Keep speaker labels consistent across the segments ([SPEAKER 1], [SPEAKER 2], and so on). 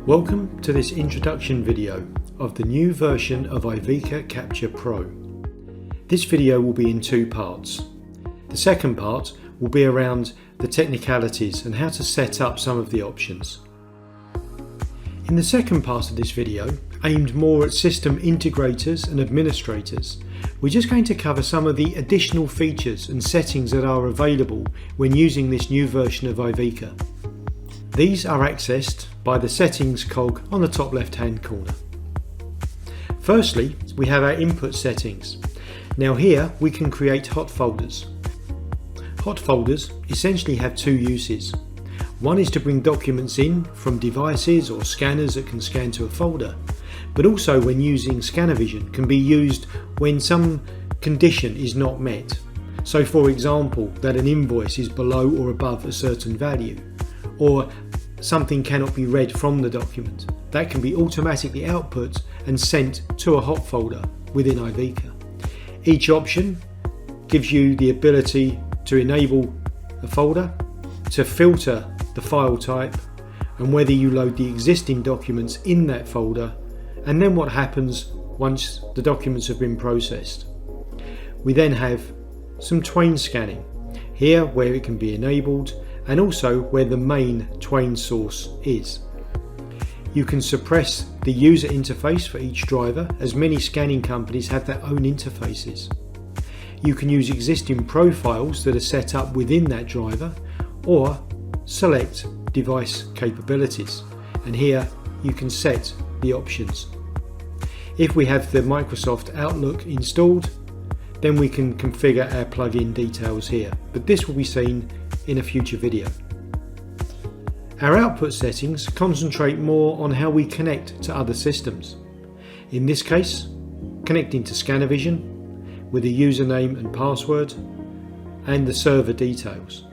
[SPEAKER 1] Welcome to this introduction video of the new version of aivika Capture Pro. This video will be in two parts. The second part will be around the technicalities and how to set up some of the options. In the second part of this video, aimed more at system integrators and administrators, we're just going to cover some of the additional features and settings that are available when using this new version of aivika. These are accessed by the settings cog on the top left hand corner. Firstly, we have our input settings. Now here we can create hot folders. Hot folders essentially have two uses. One is to bring documents in from devices or scanners that can scan to a folder, but also when using ScannerVision can be used when some condition is not met. So for example, that an invoice is below or above a certain value, or something cannot be read from the document. That can be automatically output and sent to a hot folder within aivika. Each option gives you the ability to enable a folder, to filter the file type, and whether you load the existing documents in that folder, and then what happens once the documents have been processed. We then have some Twain scanning, here where it can be enabled, and also where the main Twain source is. You can suppress the user interface for each driver, as many scanning companies have their own interfaces. You can use existing profiles that are set up within that driver, or select device capabilities, and here you can set the options. If we have the Microsoft Outlook installed, then we can configure our plugin details here, but this will be seen in a future video. Our output settings concentrate more on how we connect to other systems. In this case, connecting to ScannerVision with a username and password and the server details.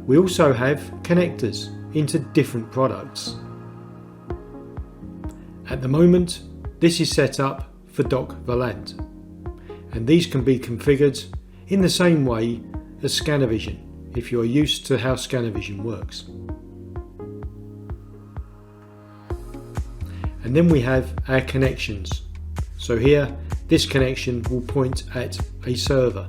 [SPEAKER 1] We also have connectors into different products. At the moment, this is set up for Doc Valant, and these can be configured in the same way as ScannerVision if you're used to how ScannerVision works. And then we have our connections. So here, this connection will point at a server.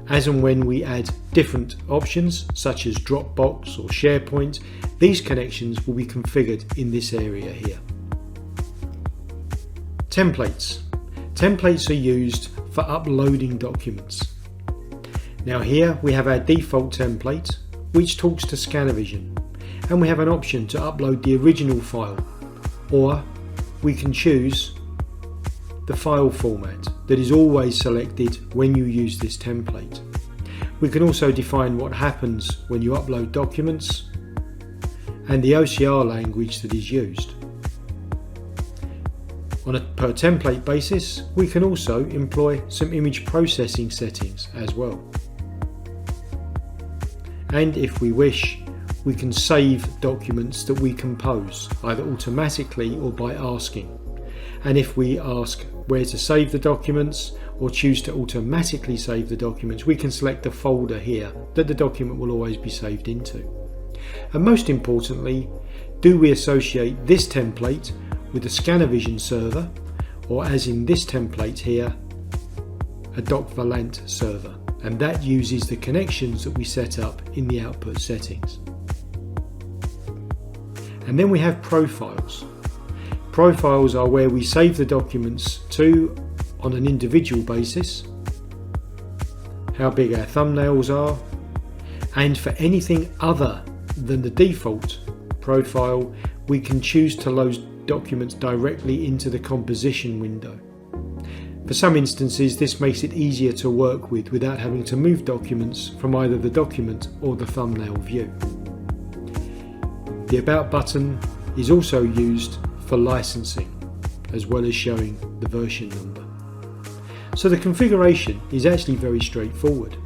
[SPEAKER 1] As and when we add different options such as Dropbox or SharePoint, these connections will be configured in this area here. Templates. Templates are used for uploading documents. Now here we have our default template which talks to ScannerVision, and we have an option to upload the original file, or we can choose the file format that is always selected when you use this template. We can also define what happens when you upload documents and the OCR language that is used. On a per template basis, we can also employ some image processing settings as well. And if we wish, we can save documents that we compose, either automatically or by asking. And if we ask where to save the documents or choose to automatically save the documents, we can select the folder here that the document will always be saved into. And most importantly, do we associate this template with the ScannerVision server, or as in this template here, a Doc Valant server, and that uses the connections that we set up in the output settings. And then we have profiles. Profiles are where we save the documents to on an individual basis, how big our thumbnails are, and for anything other than the default profile, we can choose to load documents directly into the composition window. For some instances, this makes it easier to work with without having to move documents from either the document or the thumbnail view. The About button is also used for licensing, as well as showing the version number. So the configuration is actually very straightforward.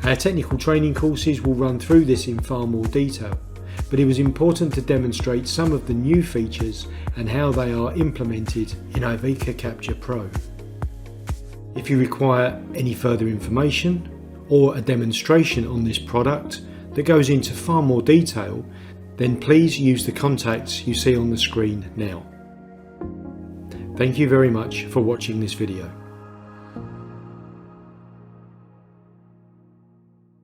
[SPEAKER 1] Our technical training courses will run through this in far more detail, but it was important to demonstrate some of the new features and how they are implemented in aivika Capture Pro. If you require any further information or a demonstration on this product that goes into far more detail, then please use the contacts you see on the screen now. Thank you very much for watching this video.